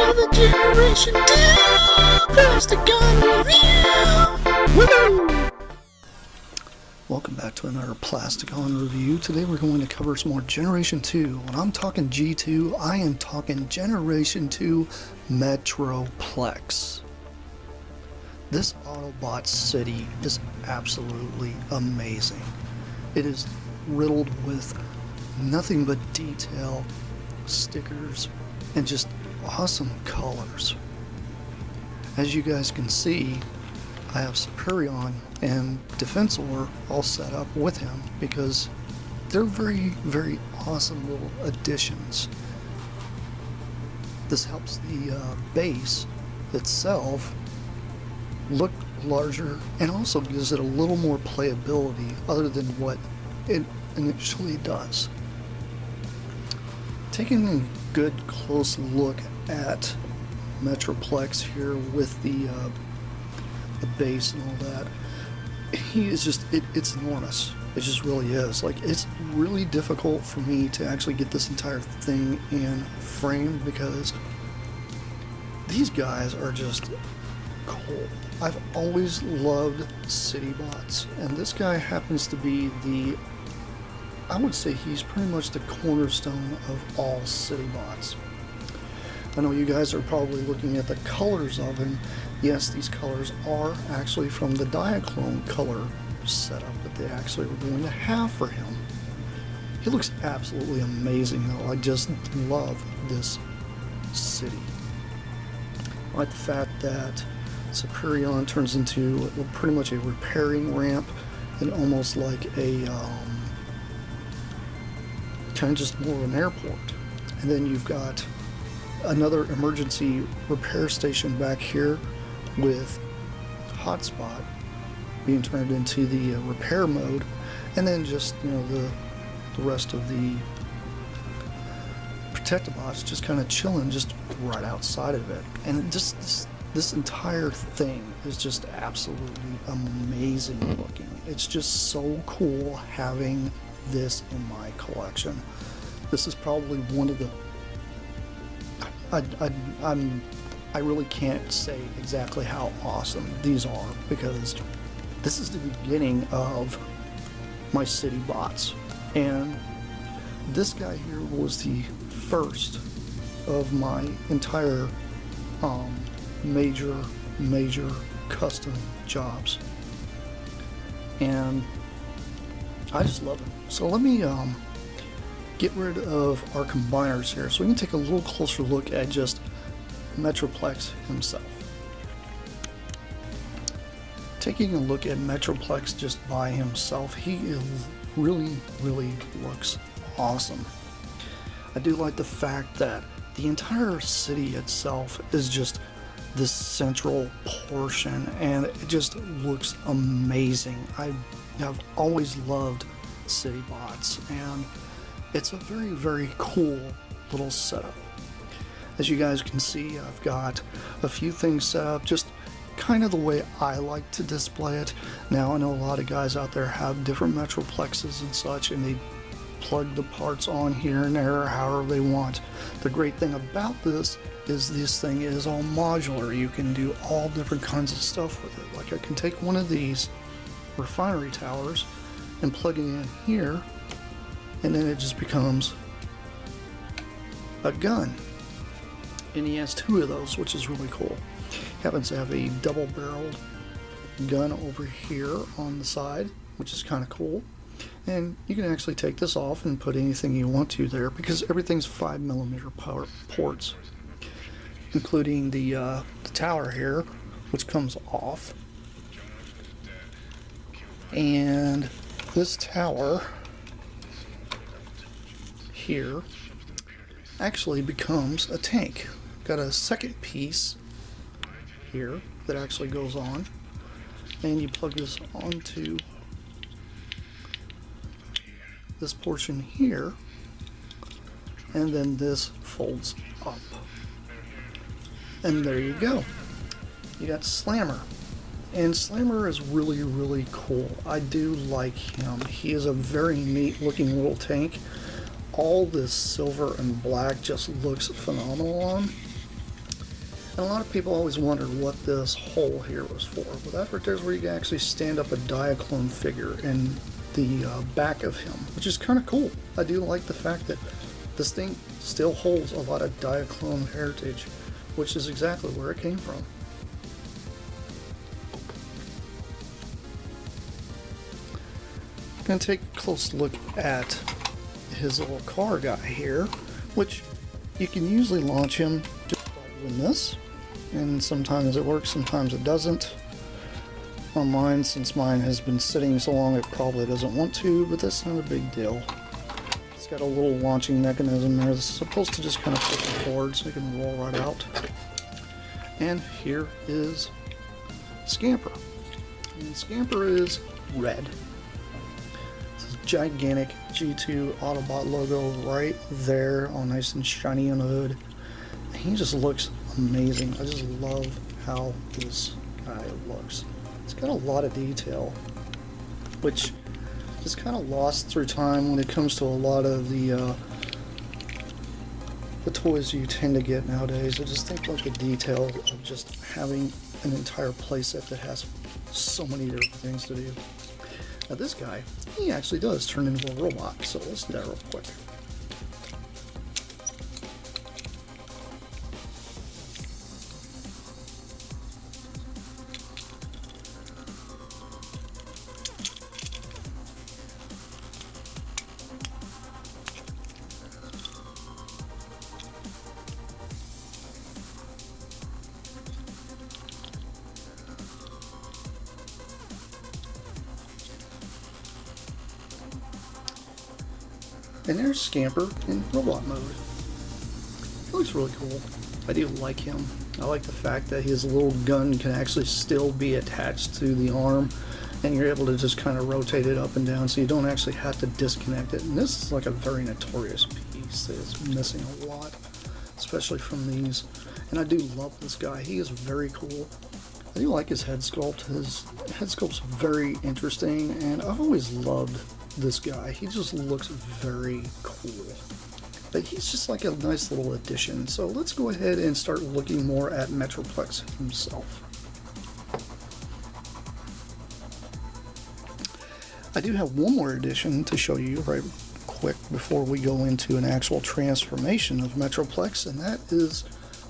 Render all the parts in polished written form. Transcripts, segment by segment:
another Generation 2 Plasticon review! Woo! Welcome back to another Plasticon review. Today we're going to cover some more Generation 2. When I'm talking G2, I am talking Generation 2 Metroplex. This Autobot city is absolutely amazing. It is riddled with nothing but detail, stickers, and just awesome colors. As you guys can see, I have Superion and Defensor all set up with him because they're very, very awesome little additions. This helps the base itself look larger and also gives it a little more playability other than what it initially does. Taking a good close look at Metroplex here with the base and all that, he is just, it's enormous. It just really is. Like, it's really difficult for me to actually get this entire thing in frame because these guys are just cool. I've always loved city bots, and this guy happens to be I would say he's pretty much the cornerstone of all city bots. I know you guys are probably looking at the colors of him. Yes, these colors are actually from the Diaclone color setup that they actually were going to have for him. He looks absolutely amazing though. I just love this city. I like the fact that Superion turns into pretty much a repairing ramp and almost like a kind of just more of an airport. And then you've got another emergency repair station back here with hotspot being turned into the repair mode, and then just, you know, the rest of the Protectobots just kind of chilling just right outside of it. And just this entire thing is just absolutely amazing looking. It's just so cool having this in my collection. This is probably one of the I really can't say exactly how awesome these are because this is the beginning of my city bots, and this guy here was the first of my entire major custom jobs, and I just love it. So let me get rid of our combiners here so we can take a little closer look at just Metroplex himself. Taking a look at Metroplex just by himself, he really looks awesome. I do like the fact that the entire city itself is just this central portion, and it just looks amazing. I have always loved city bots, and it's a very cool little setup. As you guys can see, I've got a few things set up just kind of the way I like to display it. Now, I know a lot of guys out there have different Metroplexes and such, and they plug the parts on here and there however they want. The great thing about this thing is all modular. You can do all different kinds of stuff with it. Like, I can take one of these refinery towers and plug it in here, and then it just becomes a gun. And he has two of those, which is really cool. He happens to have a double-barreled gun over here on the side, which is kind of cool. And you can actually take this off and put anything you want to there because everything's 5mm power ports, including the tower here, which comes off. And this tower here actually becomes a tank. Got a second piece here that actually goes on, and you plug this onto this portion here, and then this folds up, and there you go. You got Slammer, and Slammer is really cool. I do like him. He is a very neat looking little tank. All this silver and black just looks phenomenal on. And a lot of people always wondered what this hole here was for. Well, that right there is where you can actually stand up a Diaclone figure in the back of him, which is kind of cool. I do like the fact that this thing still holds a lot of Diaclone heritage, which is exactly where it came from. I'm going to take a close look at his little car guy here, which you can usually launch him just by doing this, and sometimes it works, sometimes it doesn't. On mine, since mine has been sitting so long, it probably doesn't want to, but that's not a big deal. It's got a little launching mechanism there that's supposed to just kind of push it forward so it can roll right out. And here is Scamper. And Scamper is red. This gigantic G2 Autobot logo right there, all nice and shiny on the hood. And he just looks amazing. I just love how this guy looks. It's got a lot of detail, which is kind of lost through time when it comes to a lot of the toys you tend to get nowadays. I just think like the detail of just having an entire playset that has so many different things to do. Now this guy, he actually does turn into a robot, so let's do that real quick. And there's Scamper in robot mode. He looks really cool. I do like him. I like the fact that his little gun can actually still be attached to the arm, and you're able to just kind of rotate it up and down so you don't actually have to disconnect it. And this is like a very notorious piece that is missing a lot, especially from these. And I do love this guy. He is very cool. I do like his head sculpt. His head sculpt's very interesting, and I've always loved this guy. He just looks very cool. But he's just like a nice little addition. So let's go ahead and start looking more at Metroplex himself. I do have one more addition to show you right quick before we go into an actual transformation of Metroplex, and that is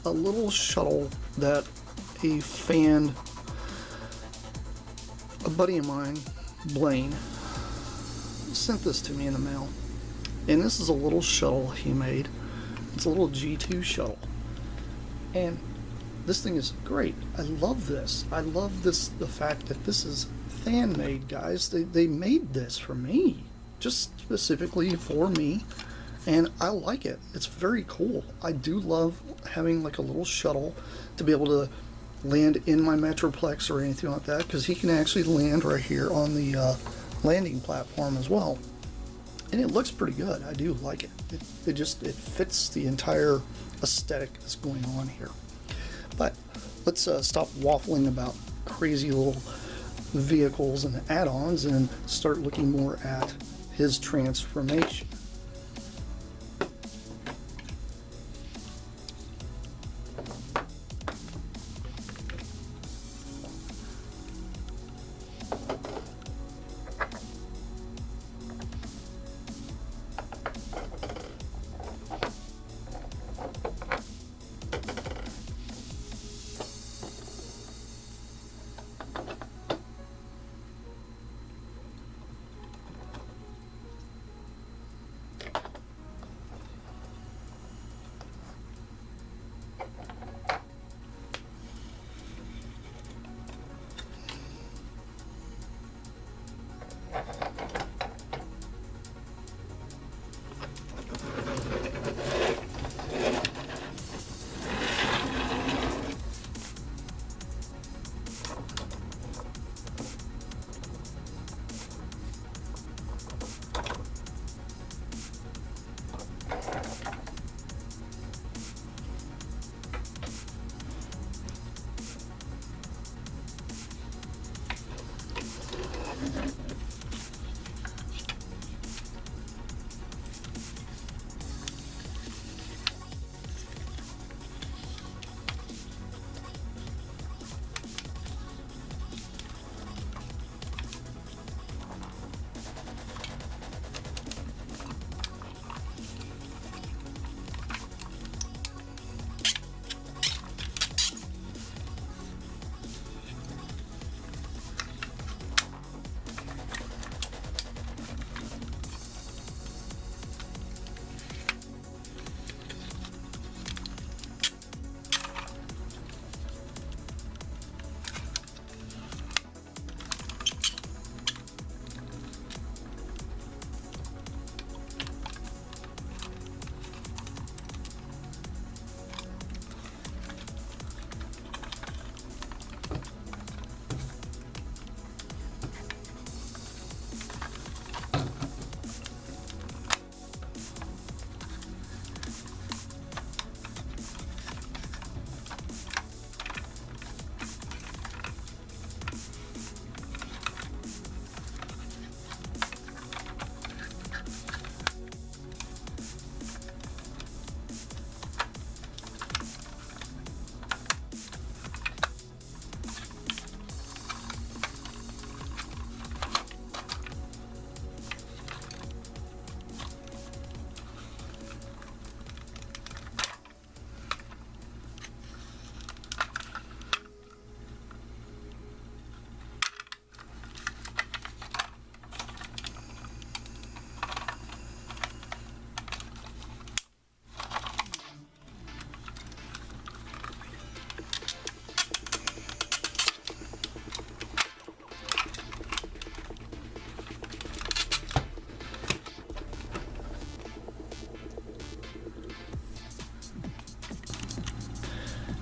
a little shuttle that a fan, a buddy of mine, Blaine, sent this to me in the mail. And this is a little shuttle he made. It's a little G2 shuttle. And this thing is great. I love this. I love this, the fact that this is fan made, guys. They made this for me. Just specifically for me. And I like it. It's very cool. I do love having like a little shuttle to be able to land in my Metroplex or anything like that, because he can actually land right here on the landing platform as well. And it looks pretty good. I do like it. It fits the entire aesthetic that's going on here. But let's stop waffling about crazy little vehicles and add-ons and start looking more at his transformation.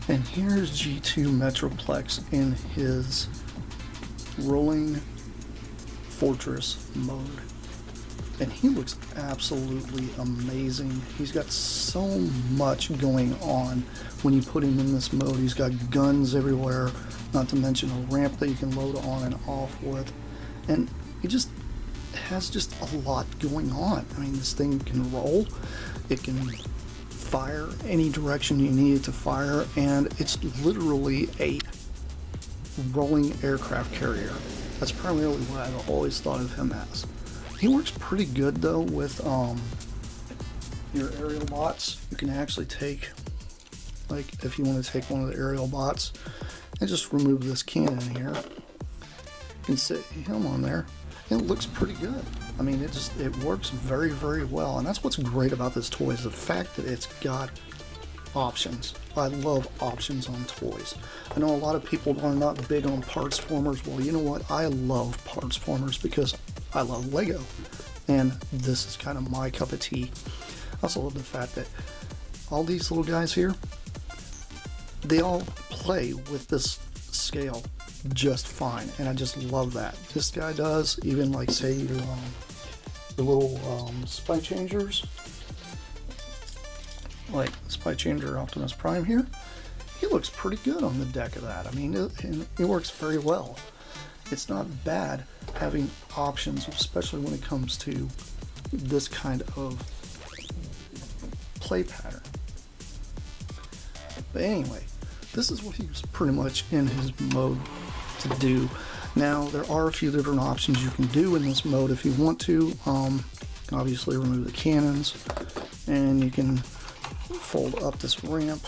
And here's G2 Metroplex in his rolling fortress mode. And he looks absolutely amazing. He's got so much going on when you put him in this mode. He's got guns everywhere, not to mention a ramp that you can load on and off with. And he just has just a lot going on. I mean, this thing can roll, it can fire any direction you need it to fire, and it's literally a rolling aircraft carrier. That's primarily what I've always thought of him as. He works pretty good though with your aerial bots. You can actually take, like if you want to take one of the aerial bots and just remove this cannon here and set him on there, it looks pretty good. I mean, it works very, very well, and that's what's great about this toy, is the fact that it's got options. I love options on toys. I know a lot of people are not big on parts formers. Well, you know what? I love parts formers because I love Lego, and this is kind of my cup of tea. I also love the fact that all these little guys here, they all play with this scale just fine, and I just love that. This guy does, even like say your little spy changers, like Spy Changer Optimus Prime here. He looks pretty good on the deck of that. I mean, it works very well. It's not bad having options, especially when it comes to this kind of play pattern. But anyway, this is what he was pretty much in his mode to do. Now, there are a few different options you can do in this mode if you want to. Obviously, remove the cannons, and you can fold up this ramp,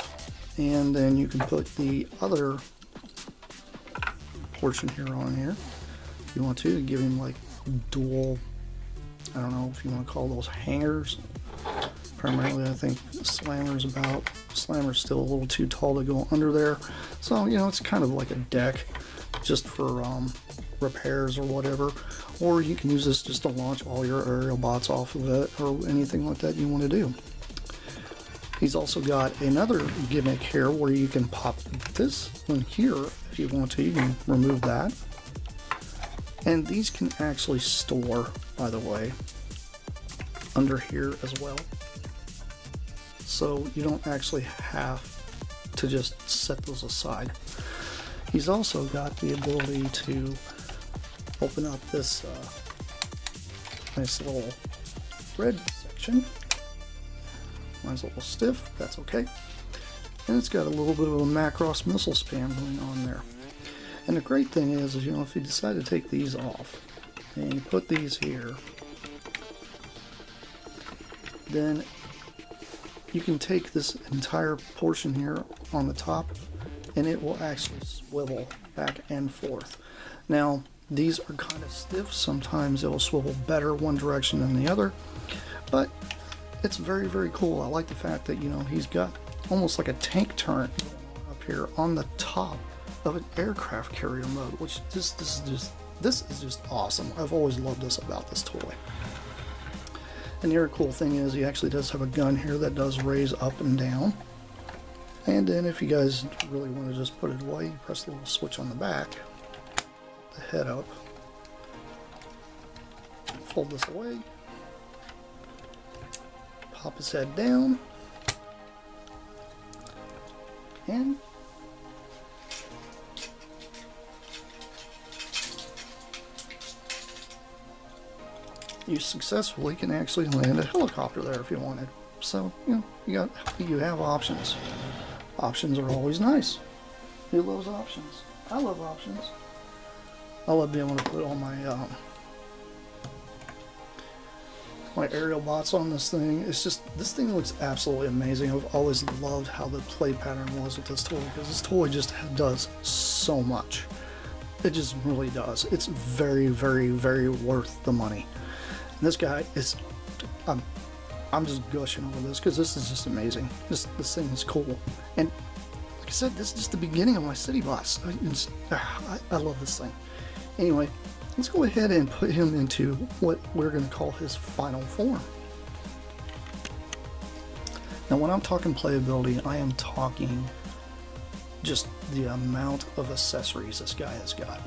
and then you can put the other portion here on here if you want to give him like dual, I don't know if you want to call those hangers. Primarily I think Slammer's still a little too tall to go under there, so you know, it's kind of like a deck just for repairs or whatever, or you can use this just to launch all your aerial bots off of it or anything like that you want to do. He's also got another gimmick here where you can pop this one here if you want to. You can remove that. And these can actually store, by the way, under here as well. So you don't actually have to just set those aside. He's also got the ability to open up this nice little red section. Mine's a little stiff, that's okay. And it's got a little bit of a Macross missile spam going on there. And the great thing is, you know, if you decide to take these off and you put these here, then you can take this entire portion here on the top and it will actually swivel back and forth. Now, these are kind of stiff. Sometimes it will swivel better one direction than the other, but it's very, very cool. I like the fact that, you know, he's got almost like a tank turret up here on the top of an aircraft carrier mode, which this is just awesome. I've always loved this about this toy. And the other cool thing is he actually does have a gun here that does raise up and down. And then if you guys really want to just put it away, you press the little switch on the back, the head up, fold this away, pop his head down, and you successfully can actually land a helicopter there if you wanted. So, you know, you have options. Options are always nice. Who loves options? I love options. I love being able to put all my my aerial bots on this thing. It's just, this thing looks absolutely amazing. I've always loved how the play pattern was with this toy, because this toy just does so much. It just really does. It's very, very, very worth the money. And this guy is, I'm just gushing over this because this is just amazing. This thing is cool. And like I said, this is just the beginning of my city boss. I love this thing. Anyway, let's go ahead and put him into what we're going to call his final form. Now, when I'm talking playability, I am talking just the amount of accessories this guy has got.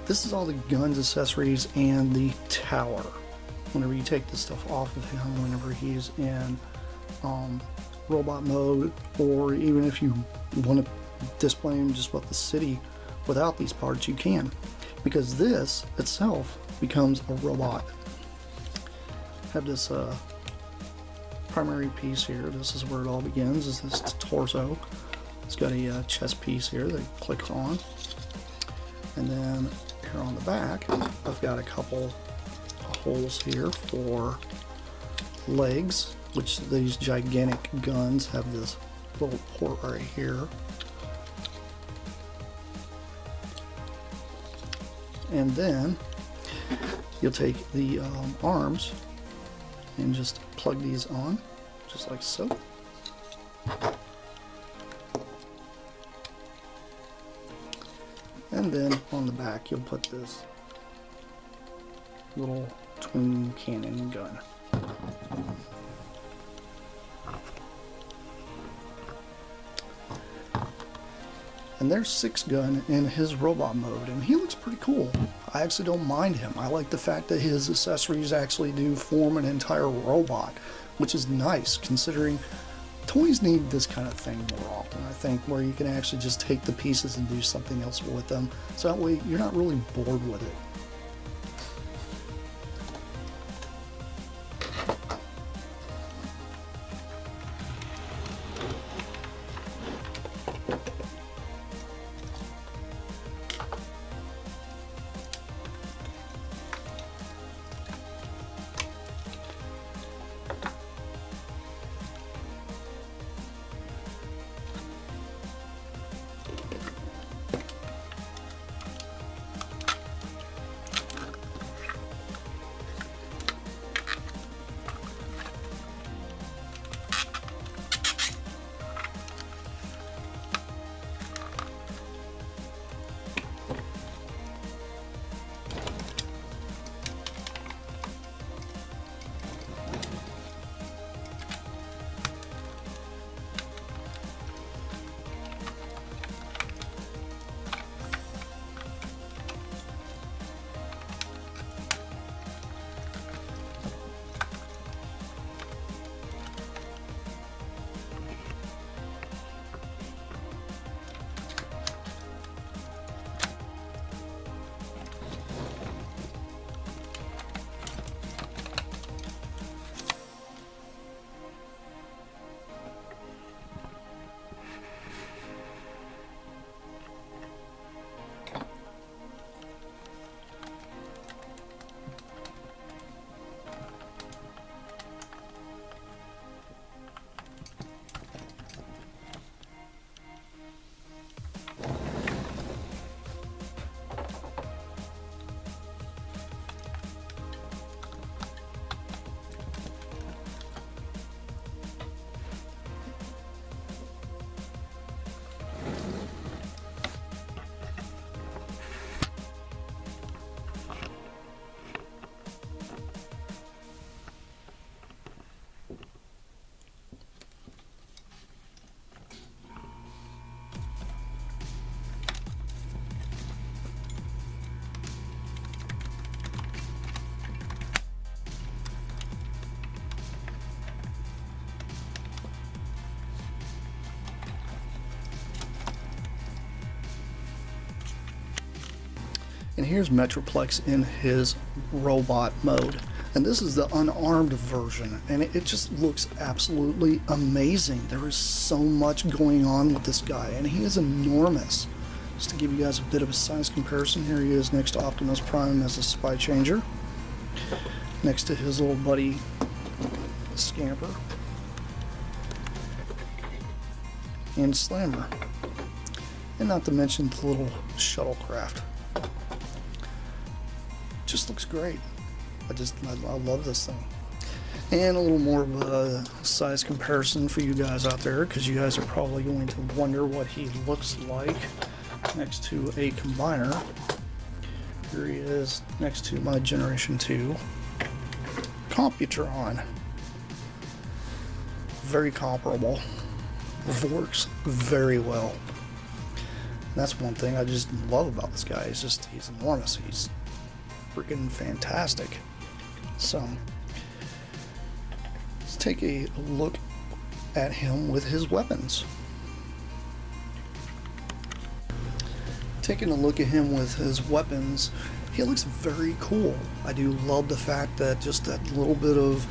This is all the guns, accessories, and the tower. Whenever you take this stuff off of him, whenever he's in robot mode, or even if you want to display him just with the city without these parts, you can, because this itself becomes a robot. Have this primary piece here. This is where it all begins, is this torso. It's got a chest piece here that clicks on, and then here on the back I've got a couple holes here for legs, which these gigantic guns have this little port right here. And then you'll take the arms and just plug these on, just like so. And then on the back you'll put this little twin cannon gun. And there's Sixgun in his robot mode, and he looks pretty cool. I actually don't mind him. I like the fact that his accessories actually do form an entire robot, which is nice considering toys need this kind of thing more often, I think, where you can actually just take the pieces and do something else with them, so that way you're not really bored with it. And here's Metroplex in his robot mode. And this is the unarmed version, and it just looks absolutely amazing. There is so much going on with this guy, and he is enormous. Just to give you guys a bit of a size comparison, here he is next to Optimus Prime as a spy changer, next to his little buddy Scamper and Slammer, and not to mention the little shuttlecraft. Just looks great. I love this thing. And a little more of a size comparison for you guys out there, because you guys are probably going to wonder what he looks like next to a combiner. Here he is next to my Generation 2 Computron. Very comparable. works very well. And that's one thing I just love about this guy. He's enormous. He's freaking fantastic. So let's take a look at him with his weapons. Taking a look at him with his weapons, he looks very cool. I do love the fact that just that little bit of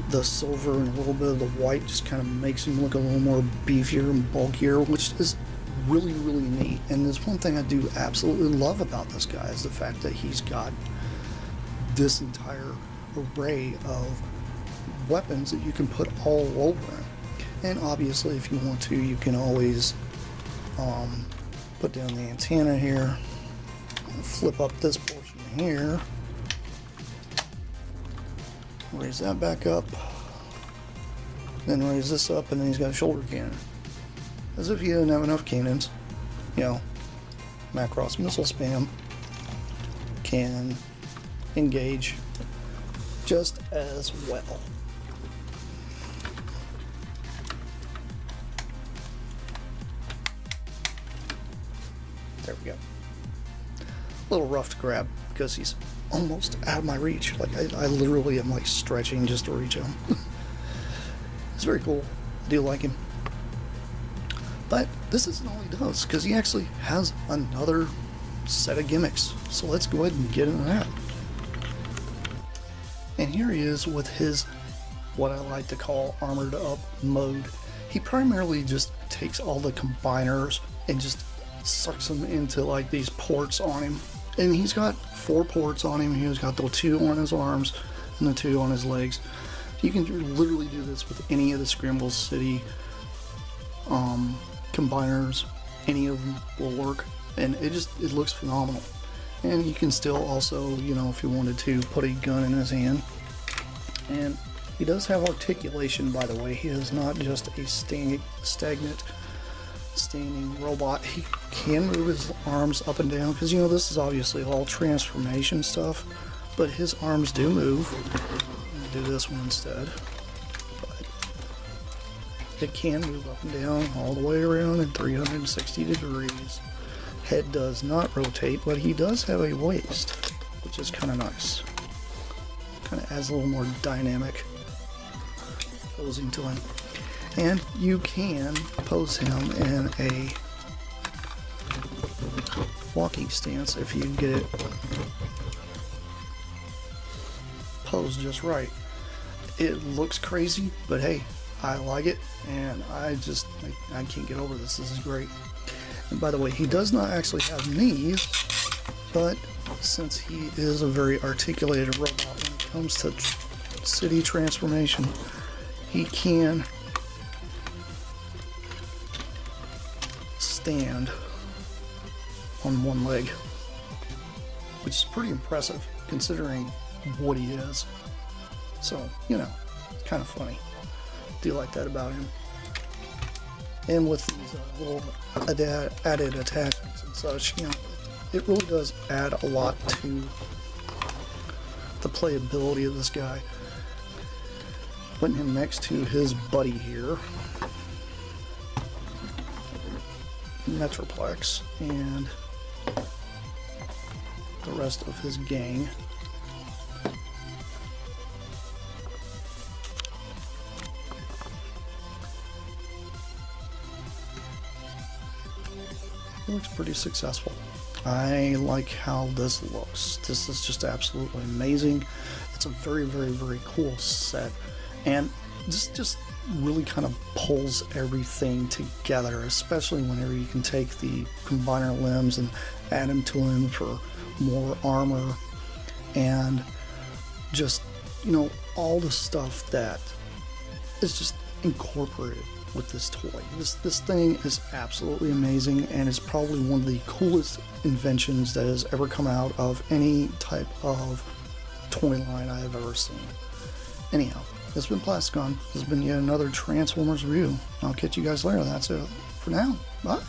the silver and a little bit of the white just kind of makes him look a little more beefier and bulkier, which is really, really neat. And there's one thing I do absolutely love about this guy is the fact that he's got this entire array of weapons that you can put all over him. And obviously, if you want to, you can always put down the antenna here, flip up this portion here, raise that back up, then raise this up, and then he's got a shoulder cannon. As if you didn't have enough cannons, you know, Macross missile spam can engage just as well. There we go. A little rough to grab because he's almost out of my reach. Like I literally am like stretching just to reach him. It's very cool. I do like him. But this isn't all he does, because he actually has another set of gimmicks. So let's go ahead and get into that. And here he is with his, what I like to call, armored up mode. He primarily just takes all the combiners and just sucks them into like these ports on him. And he's got 4 ports on him. He's got the 2 on his arms and the 2 on his legs. You can literally do this with any of the Scramble City combiners. Any of them will work, and it looks phenomenal. And you can still also, you know, if you wanted to, put a gun in his hand. And he does have articulation, by the way. He is not just a stagnant standing robot. He can move his arms up and down, because, you know, this is obviously all transformation stuff, but his arms do move. Do this one instead, but it can move up and down all the way around in 360 degrees. Head does not rotate, but he does have a waist, which is kind of nice. Kind of adds a little more dynamic posing to him. And you can pose him in a walking stance if you get it posed just right. It looks crazy, but hey, I like it, and I can't get over this. This is great. And by the way, he does not actually have knees, but since he is a very articulated robot when it comes to city transformation, he can stand on one leg, which is pretty impressive considering what he is. So, you know, it's kind of funny. Do like that about him. And with these little added attachments and such, you know, it really does add a lot to the playability of this guy. Putting him next to his buddy here, Metroplex, and the rest of his gang. It looks pretty successful. I like how this looks. This is just absolutely amazing. It's a very, very, very cool set, and this just really kind of pulls everything together, especially whenever you can take the combiner limbs and add them to him for more armor, and just, you know, all the stuff that is just incorporated with this toy. This thing is absolutely amazing, and it's probably one of the coolest inventions that has ever come out of any type of toy line I have ever seen. Anyhow, this has been Plasticon. This has been yet another Transformers review. I'll catch you guys later. That's it for now. Bye.